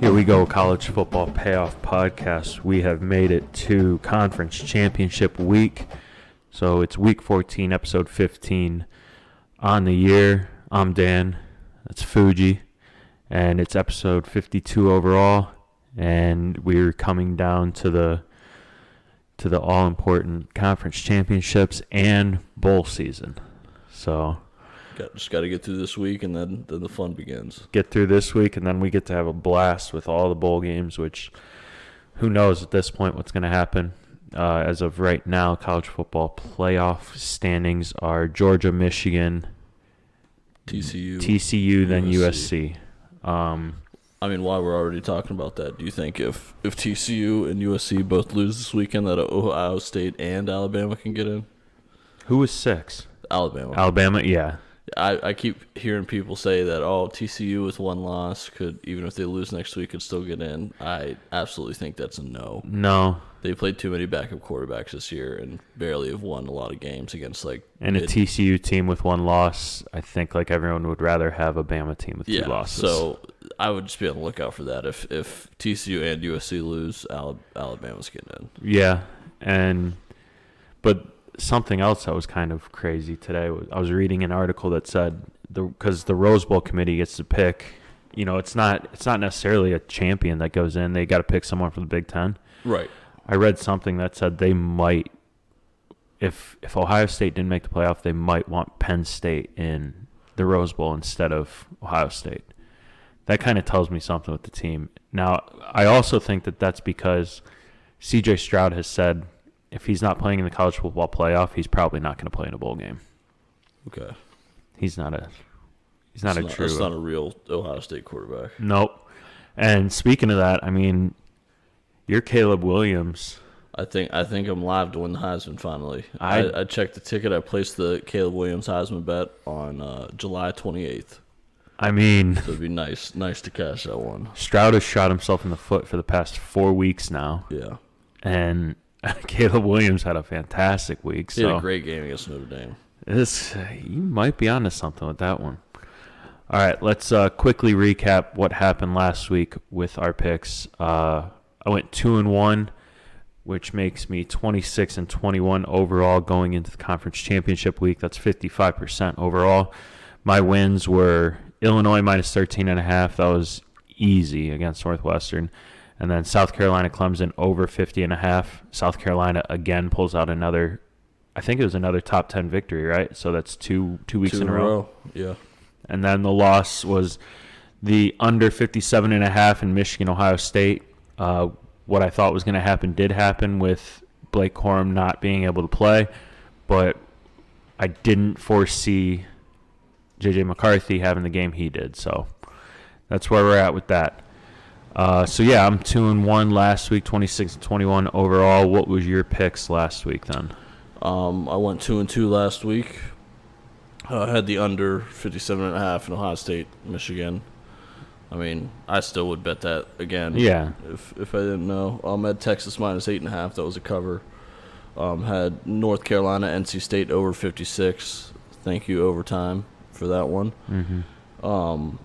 Here we go, College Football Payoff Podcast. We have made it to Conference Championship Week. So it's Week 14, Episode 15 on the year. I'm Dan. That's Fuji. And it's Episode 52 overall. And we're coming down to the all-important Conference Championships and Bowl season. So just got to get through this week, and then the fun begins. Get through this week, and then we get to have a blast with all the bowl games, which who knows at this point what's going to happen. As of right now, college football playoff standings are Georgia, Michigan, TCU, then USC. I mean, while we're already talking about that, do you think if TCU and USC both lose this weekend that Ohio State and Alabama can get in? Who was 6? Alabama, yeah. I keep hearing people say that, TCU with one loss could, even if they lose next week, could still get in. I absolutely think that's a no. No. They played too many backup quarterbacks this year and barely have won a lot of games against, And a TCU team with one loss, I think everyone would rather have a Bama team with 2 losses. So I would just be on the lookout for that. If TCU and USC lose, Alabama's getting in. Yeah, but something else that was kind of crazy today, I was reading an article that said, because the Rose Bowl committee gets to pick, it's not necessarily a champion that goes in. They got to pick someone from the Big Ten. Right. I read something that said they might, if Ohio State didn't make the playoff, they might want Penn State in the Rose Bowl instead of Ohio State. That kind of tells me something with the team. Now, I also think that that's because C.J. Stroud has said if he's not playing in the college football playoff, he's probably not going to play in a bowl game. Okay. He's not a real Ohio State quarterback. Nope. And speaking of that, I mean, you're Caleb Williams. I think I'm live to win the Heisman finally. I checked the ticket. I placed the Caleb Williams Heisman bet on July 28th. I mean, so it'd be nice to cash that one. Stroud has shot himself in the foot for the past 4 weeks now. Yeah. And Caleb Williams had a fantastic week. He had a great game against Notre Dame. You might be onto something with that one. All right, let's quickly recap what happened last week with our picks. I went 2-1, which makes me 26-21 overall going into the conference championship week. That's 55% overall. My wins were Illinois minus 13.5. That was easy against Northwestern. And then South Carolina, Clemson over 50.5. South Carolina again pulls out another, I think it was another top 10 victory, right? So that's two weeks in a row. Yeah. And then the loss was the under 57.5 in Michigan, Ohio State. What I thought was going to happen did happen with Blake Corum not being able to play, but I didn't foresee J.J. McCarthy having the game he did. So that's where we're at with that. I'm 2-1 last week, 26-21 overall. What was your picks last week then? I went 2-2 last week. I had the under 57.5 in Ohio State, Michigan. I mean, I still would bet that again. Yeah. If I didn't know. Had Texas minus 8.5. That was a cover. Had North Carolina, NC State over 56. Thank you, overtime, for that one. Mm-hmm.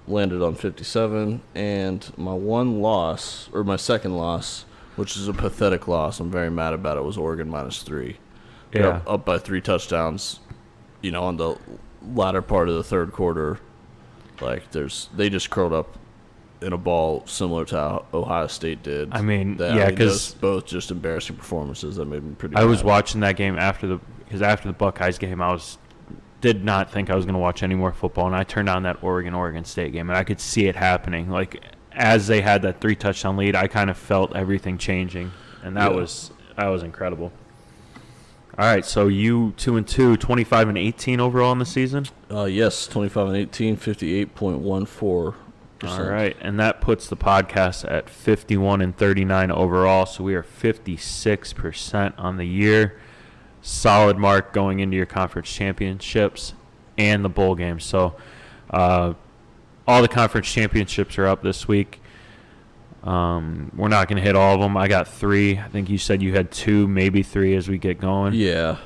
Landed on 57, and my second loss, which is a pathetic loss, I'm very mad about it, was Oregon minus 3. Yeah. Up by 3 touchdowns, on the latter part of the third quarter. They just curled up in a ball similar to how Ohio State did. Because both just embarrassing performances that made me pretty mad. I was watching that game after the Buckeyes game, did not think I was going to watch any more football, and I turned on that Oregon State game, and I could see it happening. As they had that 3-touchdown lead, I kind of felt everything changing, and that was incredible. All right, so you 2-2, 25-18 overall in the season? Yes, 25-18, 58.14%. All right, and that puts the podcast at 51-39 overall, so we are 56% on the year. Solid mark going into your conference championships and the bowl games. So all the conference championships are up this week. We're not going to hit all of them. I got 3. I think you said you had 2, maybe 3 as we get going. Yeah.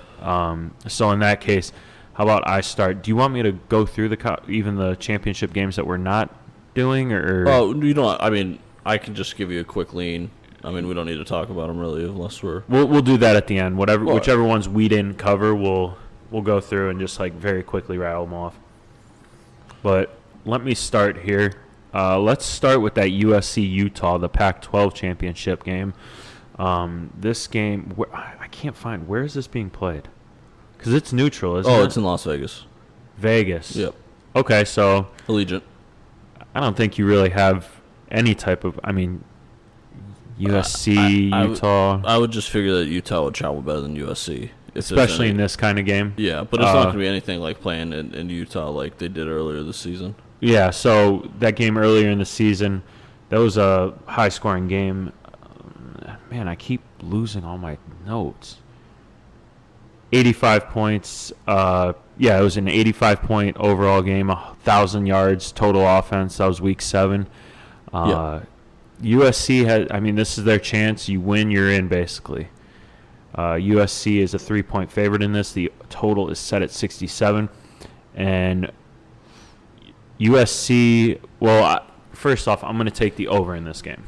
So in that case, how about I start? Do you want me to go through even the championship games that we're not doing? Or Oh, I mean, I can just give you a quick lean. I mean, we don't need to talk about them really unless we're. We'll do that at the end. Well, Whichever ones we didn't cover, we'll go through and just like very quickly rattle them off. But let me start here. Let's start with that USC Utah, the Pac-12 championship game. This game, I can't find, where is this being played? Because it's neutral, isn't it? Oh, it's in Las Vegas. Vegas. Yep. Okay, so Allegiant. I don't think you really have any type of, USC, Utah. I would just figure that Utah would travel better than USC. Especially in this kind of game. Yeah, but it's not going to be anything like playing in Utah like they did earlier this season. Yeah, so that game earlier in the season, that was a high-scoring game. Man, I keep losing all my notes. 85 points. Yeah, it was an 85-point overall game, 1,000 yards total offense. That was week 7. USC had, this is their chance. You win, you're in, basically. USC is a 3-point favorite in this. The total is set at 67. And USC, first off, I'm going to take the over in this game.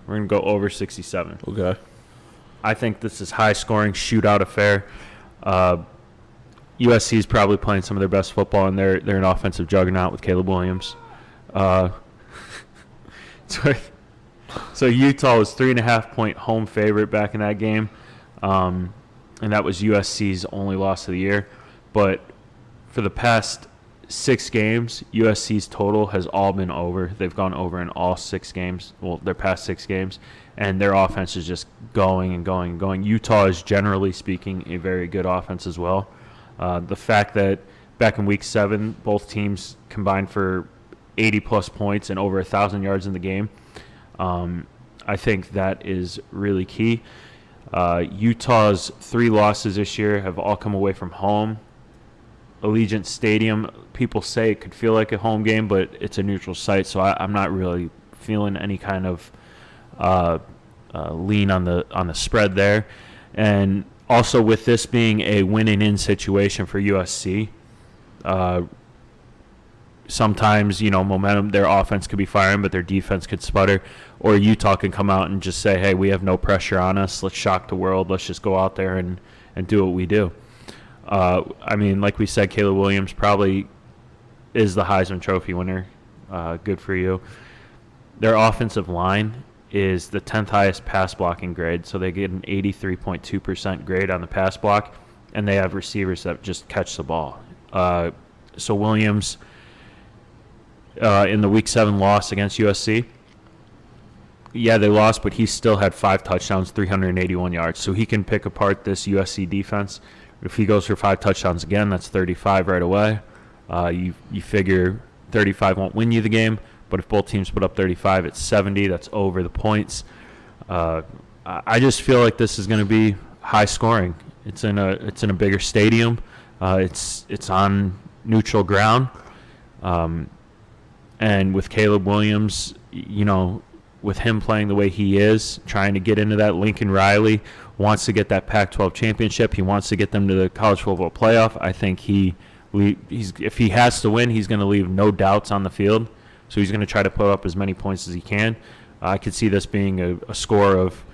We're going to go over 67. Okay. I think this is high-scoring, shootout affair. USC is probably playing some of their best football, and they're an offensive juggernaut with Caleb Williams. So Utah was 3.5-point home favorite back in that game, and that was USC's only loss of the year. But for the past 6 games, USC's total has all been over. They've gone over in all 6 games. Well, their past 6 games. And their offense is just going and going and going. Utah is, generally speaking, a very good offense as well. The fact that back in Week 7, both teams combined for 80-plus points and over 1,000 yards in the game, I think that is really key. Utah's 3 losses this year have all come away from home. Allegiant Stadium, people say it could feel like a home game, but it's a neutral site, so I'm not really feeling any kind of lean on the spread there. And also with this being a win-and-in situation for USC, sometimes, momentum, their offense could be firing, but their defense could sputter. Or Utah can come out and just say, hey, we have no pressure on us. Let's shock the world. Let's just go out there and do what we do. Like we said, Caleb Williams probably is the Heisman Trophy winner. Good for you. Their offensive line is the 10th highest pass blocking grade, so they get an 83.2% grade on the pass block, and they have receivers that just catch the ball. So Williams, in the Week 7 loss against USC, yeah, they lost, but he still had 5 touchdowns, 381 yards. So he can pick apart this USC defense. If he goes for 5 touchdowns again, that's 35 right away. You figure 35 won't win you the game, but if both teams put up 35, it's 70. That's over the points. I just feel like this is going to be high scoring. It's in a bigger stadium. It's on neutral ground. And with Caleb Williams, with him playing the way he is, trying to get into that, Lincoln Riley wants to get that Pac-12 championship. He wants to get them to the college football playoff. I think if he has to win, he's going to leave no doubts on the field. So he's going to try to put up as many points as he can. I could see this being a score of,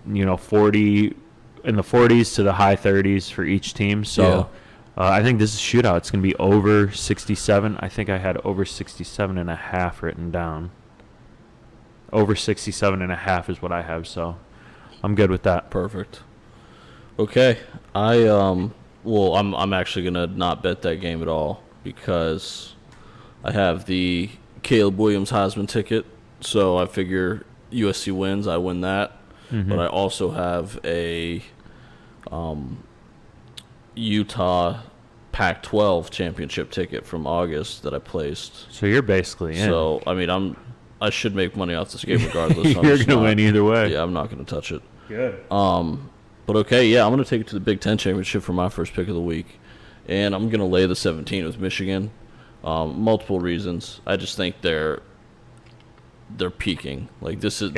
40 in the 40s to the high 30s for each team. So I think this is a shootout. It's going to be over 67. I think I had over 67.5 written down. Over 67.5 is what I have, so I'm good with that. Perfect. Okay, I'm actually gonna not bet that game at all because I have the Caleb Williams Heisman ticket, so I figure USC wins, I win that. Mm-hmm. But I also have a Utah Pac-12 championship ticket from August that I placed. So you're basically in. So I should make money off this game regardless. You're going to win either way. Yeah, I'm not going to touch it. Good. But okay, yeah, I'm going to take it to the Big Ten championship for my first pick of the week, and I'm going to lay the 17 with Michigan. Multiple reasons. I just think they're peaking. Like this is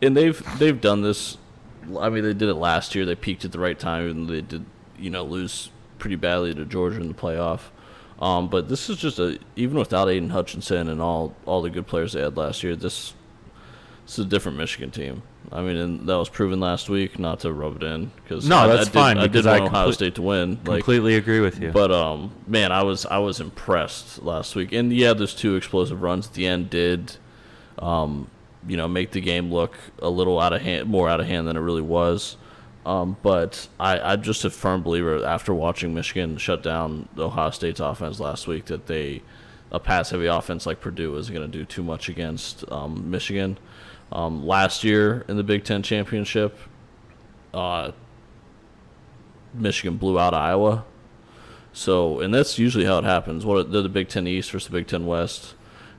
they've done this. I mean, they did it last year. They peaked at the right time, and they did lose pretty badly to Georgia in the playoff. But this is just even without Aiden Hutchinson and all the good players they had last year, this It's a different Michigan team. I mean, and that was proven last week. Not to rub it in, because No, that's fine. I did because want Ohio State to win. Completely agree with you. But man, I was impressed last week. And yeah, those two explosive runs at the end did, make the game look a little more out of hand than it really was. But I'm just a firm believer after watching Michigan shut down Ohio State's offense last week that a pass-heavy offense like Purdue isn't going to do too much against Michigan. Last year in the Big Ten championship, Michigan blew out Iowa. So, and that's usually how it happens. They're the Big Ten East versus the Big Ten West.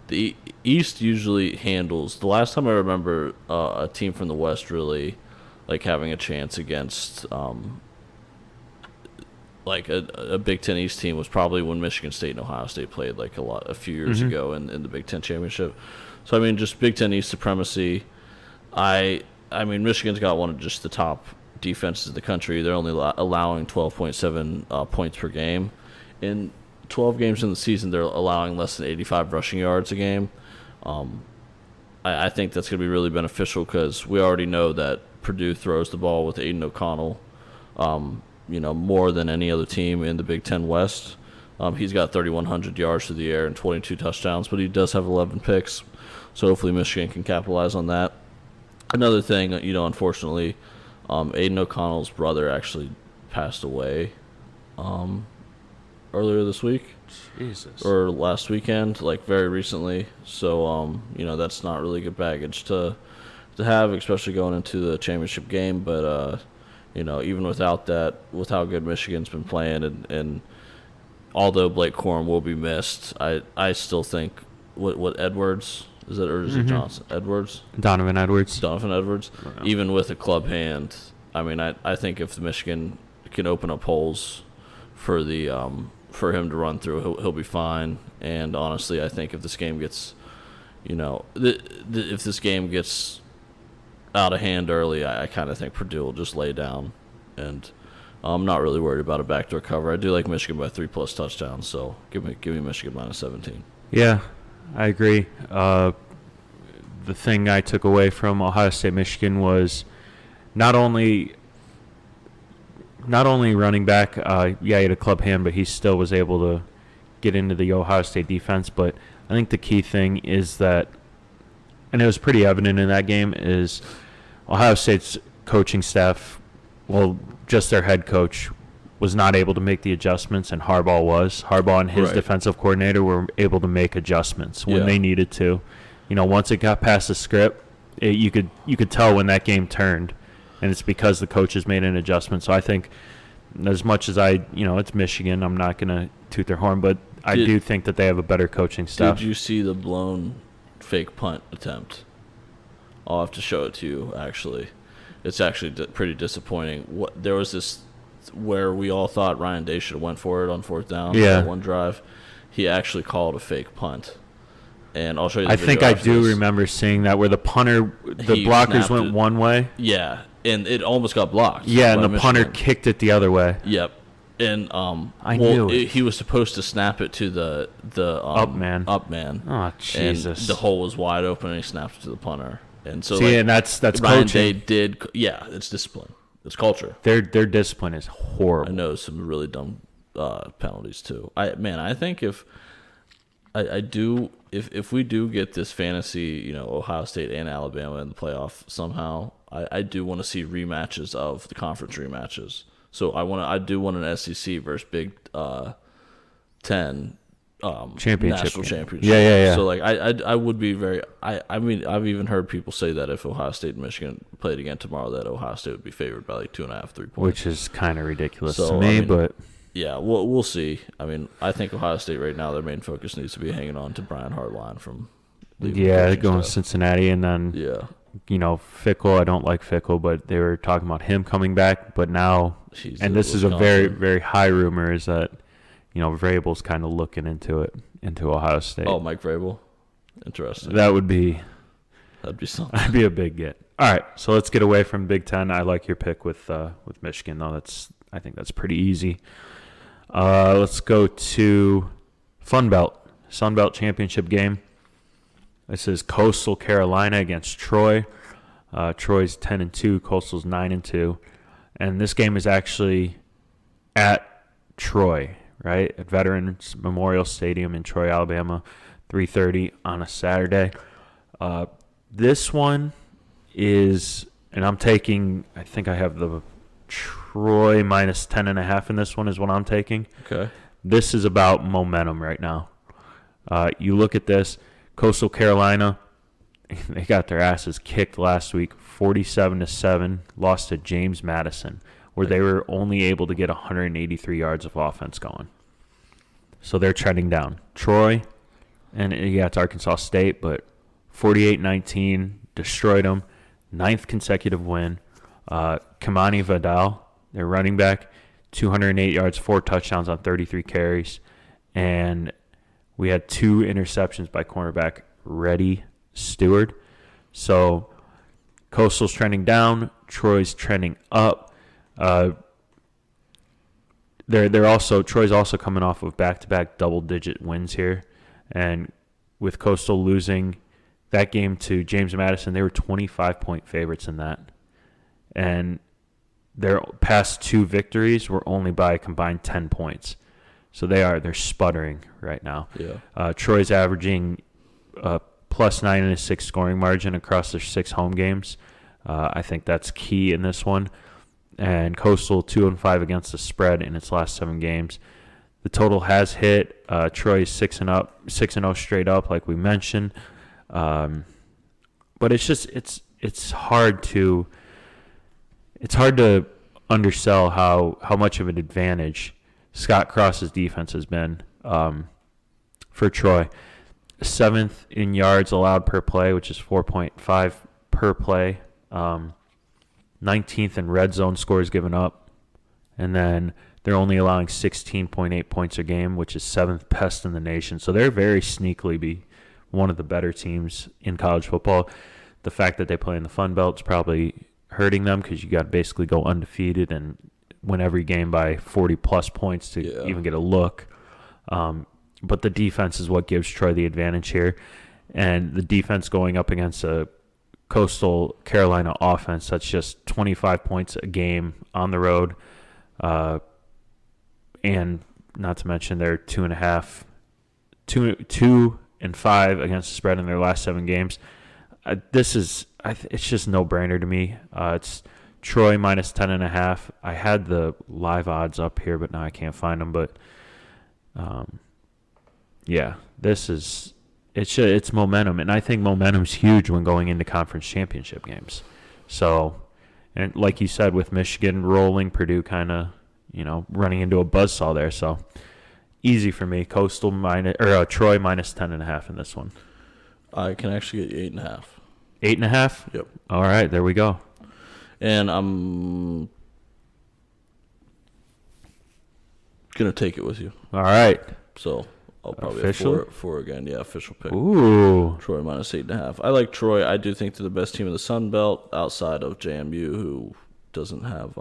The East usually handles. The last time I remember a team from the West really having a chance against a Big Ten East team was probably when Michigan State and Ohio State played a few years ago in the Big Ten championship. So I mean, just Big Ten East supremacy. I mean, Michigan's got one of just the top defenses in the country. They're only allowing 12.7 points per game. In 12 games in the season, they're allowing less than 85 rushing yards a game. I think that's going to be really beneficial because we already know that Purdue throws the ball with Aiden O'Connell, more than any other team in the Big Ten West. He's got 3,100 yards through the air and 22 touchdowns, but he does have 11 picks. So hopefully Michigan can capitalize on that. Another thing, unfortunately, Aiden O'Connell's brother actually passed away earlier this week. Jesus. Or last weekend, very recently. So, that's not really good baggage to have, especially going into the championship game. But, even without that, with how good Michigan's been playing, and although Blake Corum will be missed, I still think, what Edwards... Is it Johnson? Donovan Edwards. Wow. Even with a club hand, I mean, I think if Michigan can open up holes for for him to run through, he'll be fine. And honestly, I think if this game gets, if this game gets out of hand early, I kind of think Purdue will just lay down, and I'm not really worried about a backdoor cover. I do like Michigan by 3+ touchdowns, so give me Michigan minus 17. Yeah. I agree. The thing I took away from Ohio State Michigan was not only running back. He had a club hand, but he still was able to get into the Ohio State defense. But I think the key thing is that, and it was pretty evident in that game, is Ohio State's coaching staff, well, just their head coach, was not able to make the adjustments, and Harbaugh and his defensive coordinator were able to make adjustments when they needed to. Once it got past the script, you could tell when that game turned, and it's because the coaches made an adjustment. So I think, as much as it's Michigan, I'm not going to toot their horn, but I do think that they have a better coaching staff. Did you see the blown fake punt attempt? I'll have to show it to you, actually. It's actually pretty disappointing. There was this where we all thought Ryan Day should have went for it on fourth down. That one drive. He actually called a fake punt. And I'll show you the video. I think I do remember seeing that, where the blockers went one way. Yeah, and it almost got blocked. Yeah, and the punter kicked it the other way. Yep. And I knew he was supposed to snap it to the up man. Oh, Jesus. And the hole was wide open, and he snapped it to the punter. And so and that's Ryan coaching. Day it's discipline. It's culture. Their discipline is horrible. I know some really dumb penalties too. I think if we do get this fantasy, Ohio State and Alabama in the playoff somehow, I do want to see rematches of the conference rematches. So I do want an SEC versus Big Ten national championship. Yeah. So I would be very. I mean, I've even heard people say that if Ohio State and Michigan played again tomorrow, that Ohio State would be favored by 2.5, 3 points, which is kind of ridiculous to me. But yeah, we'll see. I mean, I think Ohio State right now, their main focus needs to be hanging on to Brian Hartline from. They're going to Cincinnati, and then Fickle. I don't like Fickle, but they were talking about him coming back. But now, this is a very, very high rumor, is that Vrabel's kind of looking into Ohio State. Oh, Mike Vrabel, interesting. That'd be something. That'd be a big get. All right, so let's get away from Big Ten. I like your pick with Michigan, though. I think that's pretty easy. Let's go to Sun Belt Championship game. This is Coastal Carolina against Troy. Troy's 10-2, Coastal's 9-2, and this game is actually at Troy, right? At Veterans Memorial Stadium in Troy, Alabama, 3:30 on a Saturday. This one is, and I'm taking, I think I have the Troy minus 10.5 in this one is what I'm taking. Okay. This is about momentum right now. You look at this, Coastal Carolina, they got their asses kicked last week, 47-7, lost to James Madison, where they were only able to get 183 yards of offense going. So they're trending down. Troy, and yeah, it's Arkansas State, but 48-19, destroyed them. 9th consecutive win. Kamani Vidal, their running back, 208 yards, 4 touchdowns on 33 carries. And we had 2 interceptions by cornerback Reddy Stewart. So Coastal's trending down. Troy's trending up. Troy's also coming off of back-to-back double-digit wins here. And with Coastal losing that game to James Madison, they were 25-point favorites in that. And their past 2 victories were only by a combined 10 points. So they're sputtering right now. Yeah. Troy's averaging plus 9.6 scoring margin across their 6 home games. I think that's key in this one. And Coastal 2-5 against the spread in its last 7 games. The total has hit. Troy is 6-0 straight up, like we mentioned. But it's just it's hard to undersell how much of an advantage Scott Cross's defense has been for Troy. 7th in yards allowed per play, which is 4.5 per play. 19th in red zone scores given up. And then they're only allowing 16.8 points a game, which is 7th best in the nation. So they're very sneakily be one of the better teams in college football. The fact that they play in the Fun Belt is probably hurting them because you got to basically go undefeated and win every game by 40-plus points to even get a look. But the defense is what gives Troy the advantage here. And the defense going up against a Coastal Carolina offense that's just 25 points a game on the road. And not to mention they're 2.5, 2-5 against the spread in their last 7 games. It's just no-brainer to me. It's Troy minus 10.5. I had the live odds up here, but now I can't find them. But yeah, it's momentum, and I think momentum's huge when going into conference championship games. So, and like you said, with Michigan rolling, Purdue kind of running into a buzzsaw there. So easy for me. Coastal Troy minus 10.5 in this one. I can actually get you 8.5. 8.5? Yep. All right, there we go. And I'm gonna take it with you. All right. So I'll probably Official? have 4 again. Yeah, official pick. Ooh. Troy minus 8.5. I like Troy. I do think they're the best team in the Sun Belt outside of JMU, who doesn't have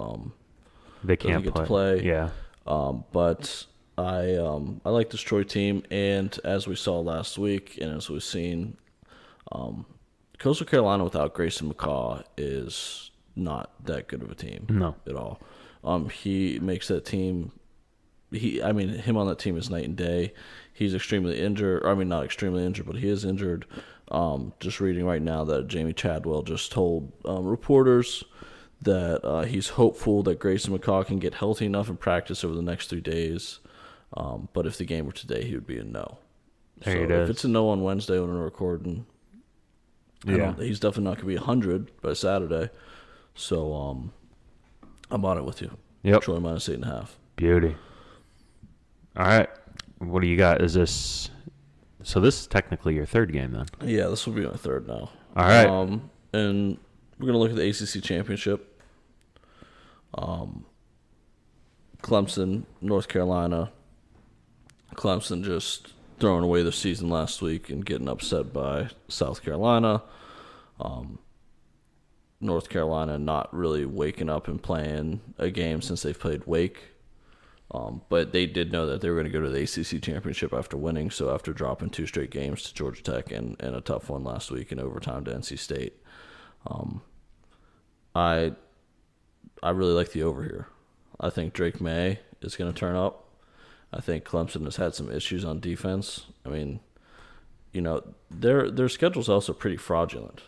They can't get to play. Yeah. But I like this Troy team, and as we saw last week, and as we've seen, Coastal Carolina without Grayson McCaw is not that good of a team. No. At all. He makes that team. Him on that team is night and day. He's extremely injured. I mean, not extremely injured, but he is injured. Just reading right now that Jamie Chadwell just told reporters that he's hopeful that Grayson McCaw can get healthy enough in practice over the next 3 days. But if the game were today, he would be a no. There it If is. it's a no on Wednesday when we're recording, he's definitely not going to be 100 by Saturday. So I'm on it with you. Yep. Troy minus 8.5. Beauty. All right. What do you got? Is this... So this is technically your 3rd game then? Yeah, this will be my 3rd now. All right. And we're going to look at the ACC Championship. Clemson, North Carolina. Clemson just throwing away their season last week and getting upset by South Carolina. North Carolina not really waking up and playing a game since they've played Wake. But they did know that they were going to go to the ACC championship after winning. So after dropping 2 straight games to Georgia Tech and a tough one last week in overtime to NC State, I really like the over here. I think Drake May is going to turn up. I think Clemson has had some issues on defense. I mean, their schedule's also pretty fraudulent.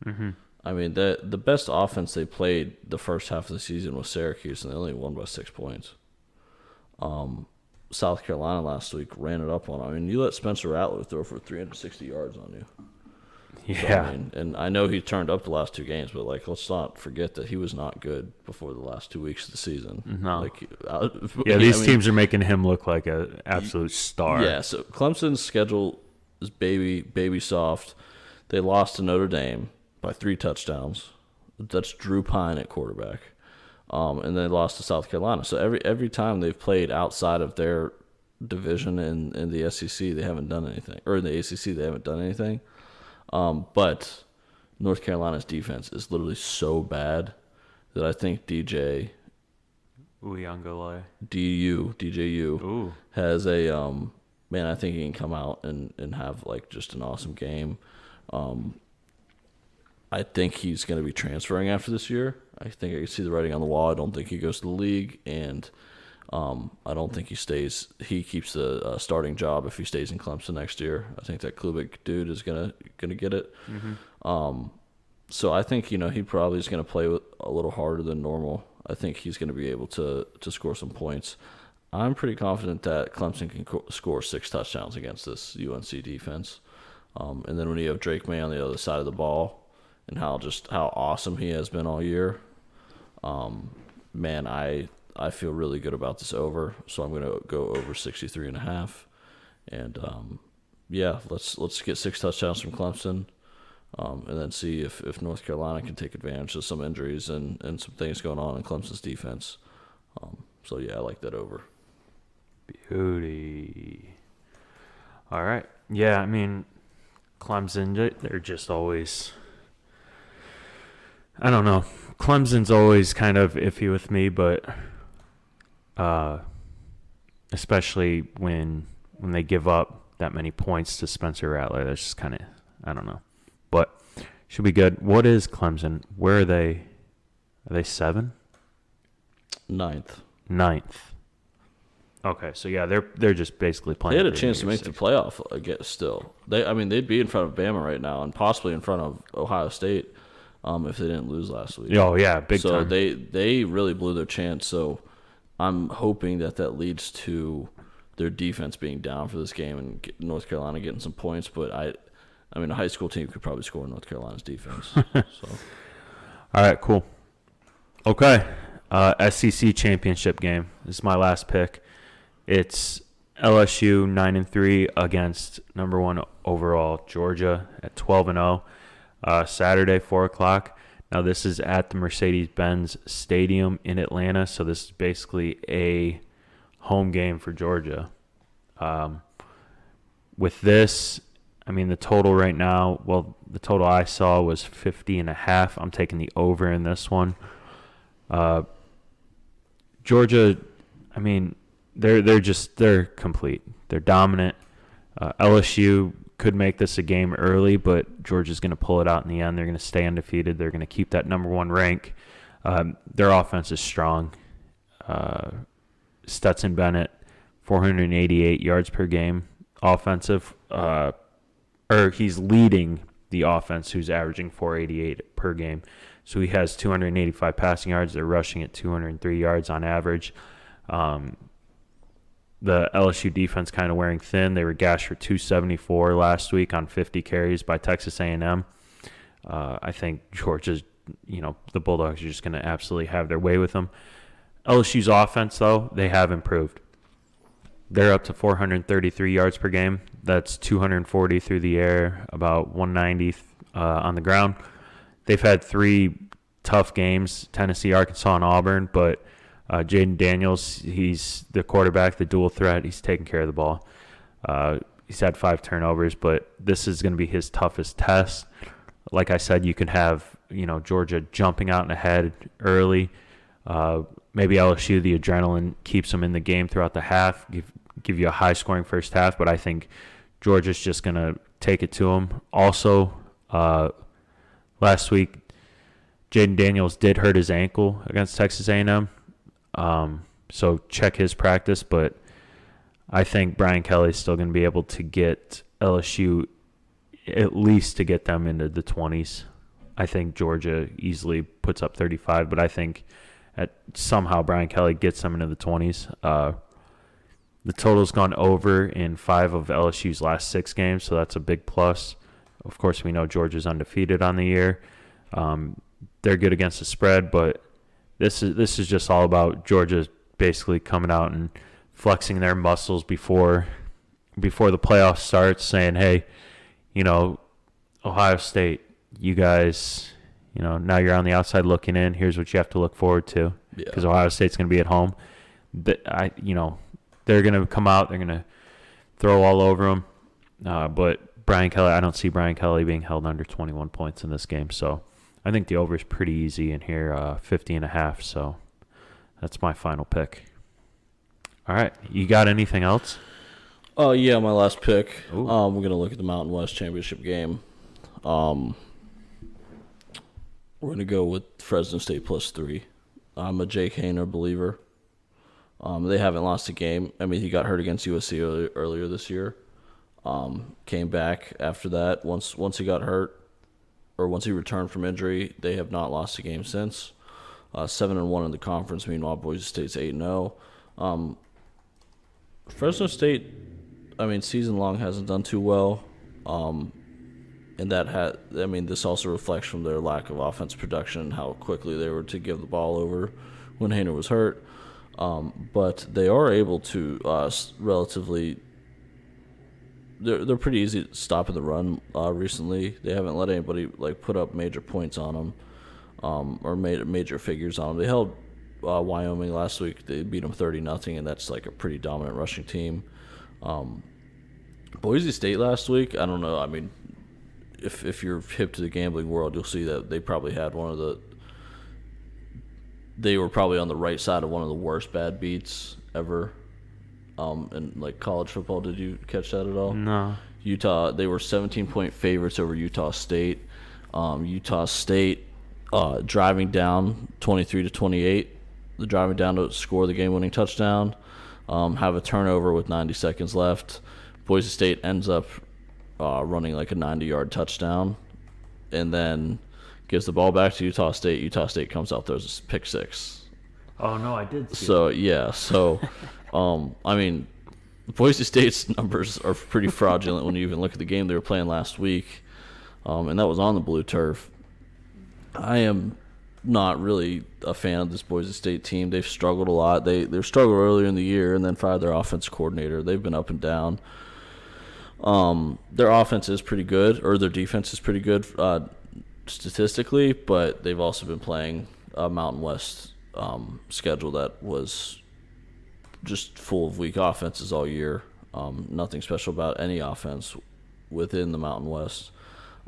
Mm-hmm. I mean, the best offense they played the first half of the season was Syracuse, and they only won by 6 points. South Carolina last week ran it up on them. I mean, you let Spencer Rattler throw for 360 yards on you. Yeah. So, and I know he turned up the last 2 games, but let's not forget that he was not good before the last 2 weeks of the season. No. These teams are making him look like an absolute star. Yeah. So Clemson's schedule is baby soft. They lost to Notre Dame by 3 touchdowns. That's Drew Pine at quarterback. And they lost to South Carolina. So every time they've played outside of their division in the SEC, they haven't done anything. Or in the ACC, they haven't done anything. But North Carolina's defense is literally so bad that I think DJU has a man. I think he can come out and have just an awesome game. I think he's going to be transferring after this year. I think I can see the writing on the wall. I don't think he goes to the league, and I don't think he stays. He keeps the starting job if he stays in Clemson next year. I think that Klubik dude is gonna get it. Mm-hmm. So I think he probably is gonna play with a little harder than normal. I think he's gonna be able to score some points. I'm pretty confident that Clemson can score 6 touchdowns against this UNC defense. And then when you have Drake May on the other side of the ball, and how awesome he has been all year, man, I feel really good about this over. So I'm going to go over 63.5, and let's get 6 touchdowns from Clemson, and then see if North Carolina can take advantage of some injuries and some things going on in Clemson's defense. I like that over. Beauty. All right. Yeah, I mean, Clemson, they're just always, I don't know. Clemson's always kind of iffy with me, but especially when they give up that many points to Spencer Rattler, that's just kind of, I don't know. But should be good. What is Clemson? Where are they? Are they 7? 9th. Okay, so yeah, they're just basically playing. They had a chance to make the playoff again. Still, they'd be in front of Bama right now, and possibly in front of Ohio State, if they didn't lose last week. Oh yeah, big time. So they really blew their chance. So I'm hoping that leads to their defense being down for this game and North Carolina getting some points. But I mean, a high school team could probably score North Carolina's defense. So. All right, cool. Okay, SEC championship game. This is my last pick. It's LSU 9-3 against number 1 overall Georgia at 12-0. Saturday 4:00. Now this is at the Mercedes-Benz Stadium in Atlanta, so this is basically a home game for Georgia. With this, I mean the total right now. Well, the total I saw was 50.5. I'm taking the over in this one. Georgia, I mean. They're complete. They're dominant. LSU could make this a game early, but Georgia's going to pull it out in the end. They're going to stay undefeated. They're going to keep that number 1 rank. Their offense is strong. Stetson Bennett, 488 yards per game offensive. He's leading the offense, who's averaging 488 per game. So he has 285 passing yards. They're rushing at 203 yards on average. The LSU defense kind of wearing thin. They were gashed for 274 last week on 50 carries by Texas A&M. I think Georgia's, the Bulldogs are just going to absolutely have their way with them. LSU's offense, though, they have improved. They're up to 433 yards per game. That's 240 through the air, about 190 on the ground. They've had 3 tough games, Tennessee, Arkansas, and Auburn, but Jaden Daniels, he's the quarterback, the dual threat. He's taking care of the ball. He's had 5 turnovers, but this is going to be his toughest test. Like I said, you can have Georgia jumping out and ahead early, maybe LSU, the adrenaline keeps them in the game throughout the half, give you a high-scoring first half, but I think Georgia's just going to take it to them. Also, last week, Jaden Daniels did hurt his ankle against Texas A&M, so check his practice, but I think Brian Kelly's still going to be able to get LSU at least to get them into the 20s. I think Georgia easily puts up 35, but I think somehow Brian Kelly gets them into the 20s. The total's gone over in 5 of LSU's last 6 games, so that's a big plus. Of course, we know Georgia's undefeated on the year. They're good against the spread, but this is just all about Georgia basically coming out and flexing their muscles before the playoff starts, saying, hey, Ohio State, you guys, now you're on the outside looking in. Here's what you have to look forward to, because Ohio State's going to be at home. They're going to come out. They're going to throw all over them. But Brian Kelly, I don't see Brian Kelly being held under 21 points in this game. So I think the over is pretty easy in here, 50.5. So that's my final pick. All right. You got anything else? Oh, yeah, my last pick. Ooh. We're going to look at the Mountain West Championship game. We're going to go with Fresno State +3. I'm a Jake Haener believer. They haven't lost a game. I mean, he got hurt against USC earlier this year. Came back after that. Once he got hurt, or once he returned from injury, they have not lost a game since. 7-1 in the conference. Meanwhile, Boise State's 8-0. Fresno State, I mean, season long hasn't done too well. And this also reflects from their lack of offense production and how quickly they were to give the ball over when Haener was hurt. But they are able to relatively. They're pretty easy at stopping the run recently. They haven't let anybody put up major points on them, or major figures on them. They held Wyoming last week. They beat them 30-0, and that's a pretty dominant rushing team. Boise State last week, I don't know. I mean, if you're hip to the gambling world, you'll see that they probably had they were probably on the right side of one of the worst bad beats ever. In college football, did you catch that at all? No. Utah, they were 17-point favorites over Utah State. Utah State driving down 23-28. They're driving down to score the game-winning touchdown. Have a turnover with 90 seconds left. Boise State ends up running a 90-yard touchdown, and then gives the ball back to Utah State. Utah State comes out, throws a pick six. Oh, no, I did see I mean, Boise State's numbers are pretty fraudulent when you even look at the game they were playing last week, and that was on the blue turf. I am not really a fan of this Boise State team. They've struggled a lot. They struggled earlier in the year and then fired their offense coordinator. They've been up and down. Their offense is pretty good, or their defense is pretty good statistically, but they've also been playing a Mountain West schedule that was just full of weak offenses all year. Nothing special about any offense within the Mountain West.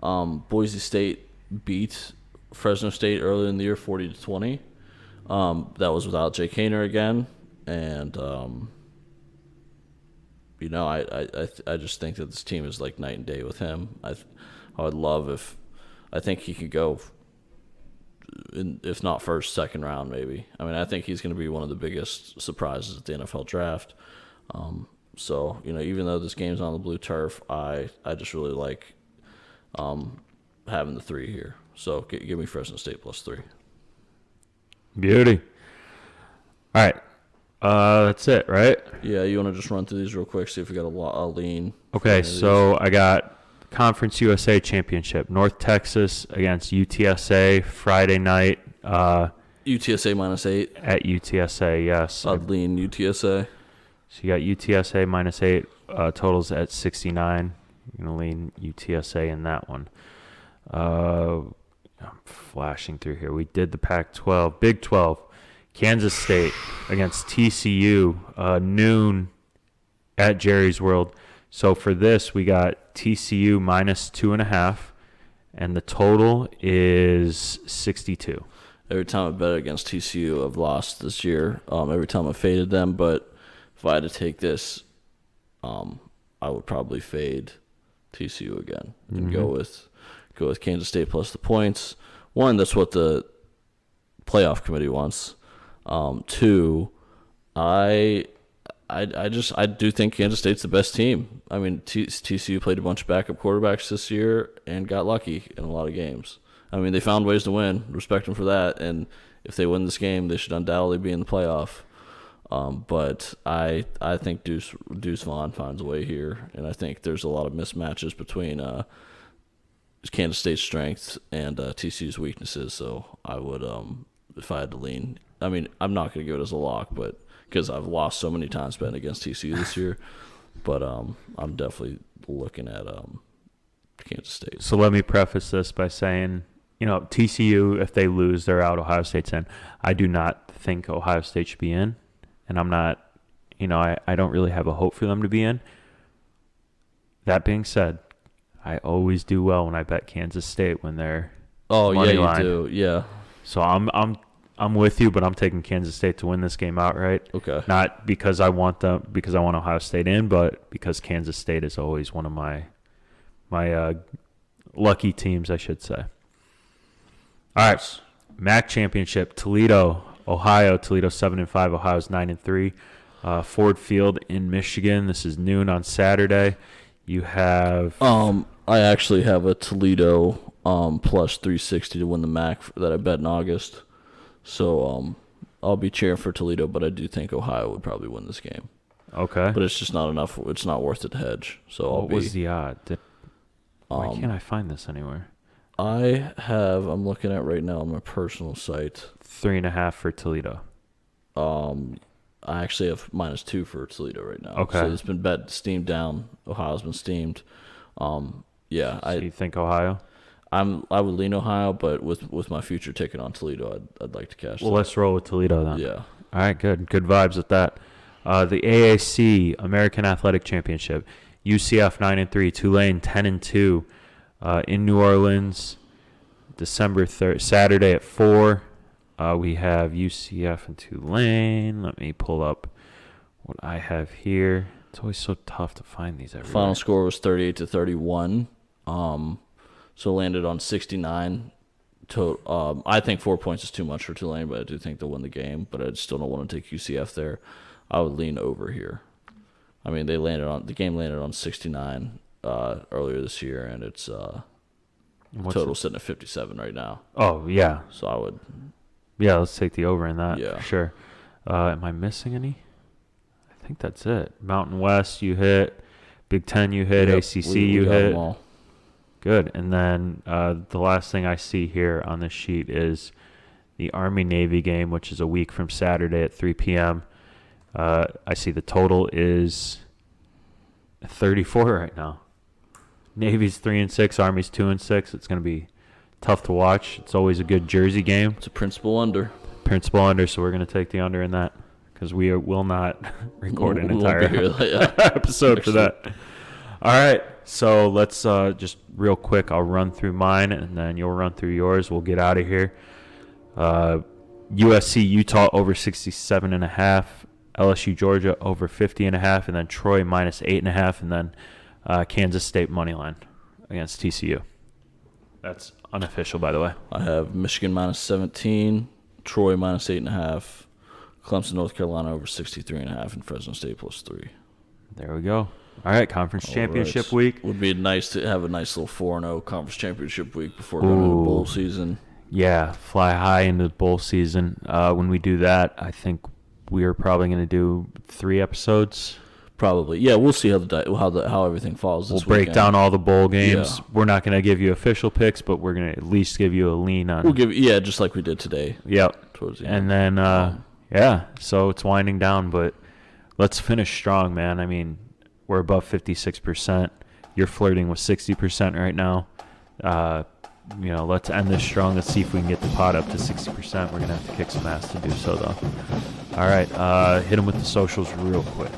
Boise State beat Fresno State earlier in the year 40-20. That was without Jake Haener again, and I just think that this team is night and day with him. I would love if I think he could go, if not first, second round maybe. I mean, I think he's going to be one of the biggest surprises at the NFL draft. So even though this game's on the blue turf, I just really like having the 3 here. So give me Fresno State +3. Beauty. All right. That's it, right? Yeah, you want to just run through these real quick, see if we got a lean. Okay, so I got Conference USA Championship. North Texas against UTSA Friday night. UTSA -8. At UTSA, yes. I'd lean UTSA. So you got UTSA -8. Totals at 69. I'm going to lean UTSA in that one. I'm flashing through here. We did the Pac-12. Big 12. Kansas State against TCU, noon at Jerry's World. So for this, we got TCU -2.5, and the total is 62. Every time I bet against TCU, I've lost this year. Every time I faded them, but if I had to take this, I would probably fade TCU again and go with Kansas State plus the points. One, that's what the playoff committee wants. Two, I do think Kansas State's the best team. I mean, TCU played a bunch of backup quarterbacks this year and got lucky in a lot of games. I mean, they found ways to win. Respect them for that. And if they win this game, they should undoubtedly be in the playoff. But I think Deuce Vaughn finds a way here, and I think there's a lot of mismatches between Kansas State's strengths and TCU's weaknesses. So I would, if I had to lean, I mean, I'm not going to give it as a lock, but because I've lost so many times betting against TCU this year. But I'm definitely looking at Kansas State. So let me preface this by saying, TCU, if they lose, they're out. Ohio State's in. I do not think Ohio State should be in, and I'm not, I don't really have a hope for them to be in. That being said, I always do well when I bet Kansas State when they're money line. Do, yeah. So I'm with you, but I'm taking Kansas State to win this game outright. Okay. Not because I want Ohio State in, but because Kansas State is always one of my lucky teams, I should say. All right, MAC championship, Toledo, Ohio. Toledo 7-5. Ohio's 9-3. Ford Field in Michigan. This is noon on Saturday. You have. I actually have a Toledo plus 360 to win the MAC that I bet in August. So I'll be cheering for Toledo, but I do think Ohio would probably win this game. Okay. But it's just not enough. It's not worth it to hedge. So what was the odd? Why can't I find this anywhere? I'm looking at right now on my personal site. 3.5 for Toledo. I actually have -2 for Toledo right now. Okay. So it's been steamed down. Ohio's been steamed. Yeah. So you think Ohio? I would lean Ohio, but with my future ticket on Toledo, I'd like to cash. Well, let's roll with Toledo then. Yeah. All right, good vibes with that. The AAC American Athletic Championship, UCF 9-3, Tulane 10-2, in New Orleans, December 3rd, Saturday at 4. We have UCF and Tulane. Let me pull up what I have here. It's always so tough to find these everywhere. Final score was 38-31. So landed on 69. I think 4 points is too much for Tulane, but I do think they'll win the game. But I still don't want to take UCF there. I would lean over here. I mean, the game landed on 69 earlier this year, and it's total sitting at 57 right now. Oh yeah. So I would. Yeah, let's take the over in that. Yeah. For sure. Am I missing any? I think that's it. Mountain West you hit, Big Ten you hit, Yep, ACC we you got hit. them all. Good. And then the last thing I see here on this sheet is the Army-Navy game, which is a week from Saturday at 3 p.m. I see the total is 34 right now. Navy's 3-6, Army's 2-6. It's going to be tough to watch. It's always a good Jersey game. It's a principal under. So we're going to take the under in that because we will not record an We won't entire be here, episode for that. All right, so let's just real quick, I'll run through mine, and then you'll run through yours. We'll get out of here. USC, Utah, over 67.5. LSU, Georgia, over 50.5. And then Troy, -8.5. And then Kansas State, money line against TCU. That's unofficial, by the way. I have Michigan -17, Troy -8.5, Clemson, North Carolina over 63.5, and Fresno State +3. There we go. All right, conference championship week. Would be nice to have a nice little 4-0 conference championship week before going into bowl season. Yeah, fly high into the bowl season. When we do that, I think we are probably going to do 3 episodes. Probably, yeah. We'll see how everything falls. We'll break down all the bowl games. Yeah. We're not going to give you official picks, but we're going to at least give you a lean on. We'll give just like we did today. Yep. Towards the end. And then so it's winding down, but let's finish strong, man. I mean, we're above 56%. You're flirting with 60% right now. Let's end this strong. Let's see if we can get the pot up to 60%. We're going to have to kick some ass to do so, though. All right, hit them with the socials real quick.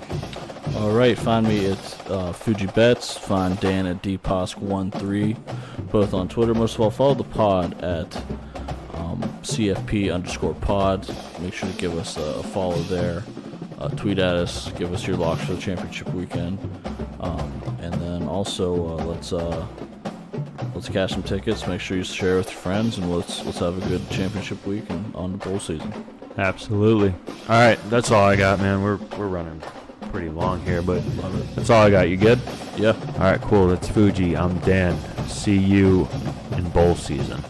All right, find me at Fuji Bets. Find Dan at DPOSC13, both on Twitter. Most of all, follow the pod at CFP_pod. Make sure to give us a follow there. Tweet at us. Give us your locks for the championship weekend. And then also let's cash some tickets. Make sure you share with your friends, and let's have a good championship week and on the bowl season. Absolutely. All right, that's all I got, man. We're running pretty long here, but that's all I got. You good? Yeah. All right, cool. That's Fuji. I'm Dan. See you in bowl season.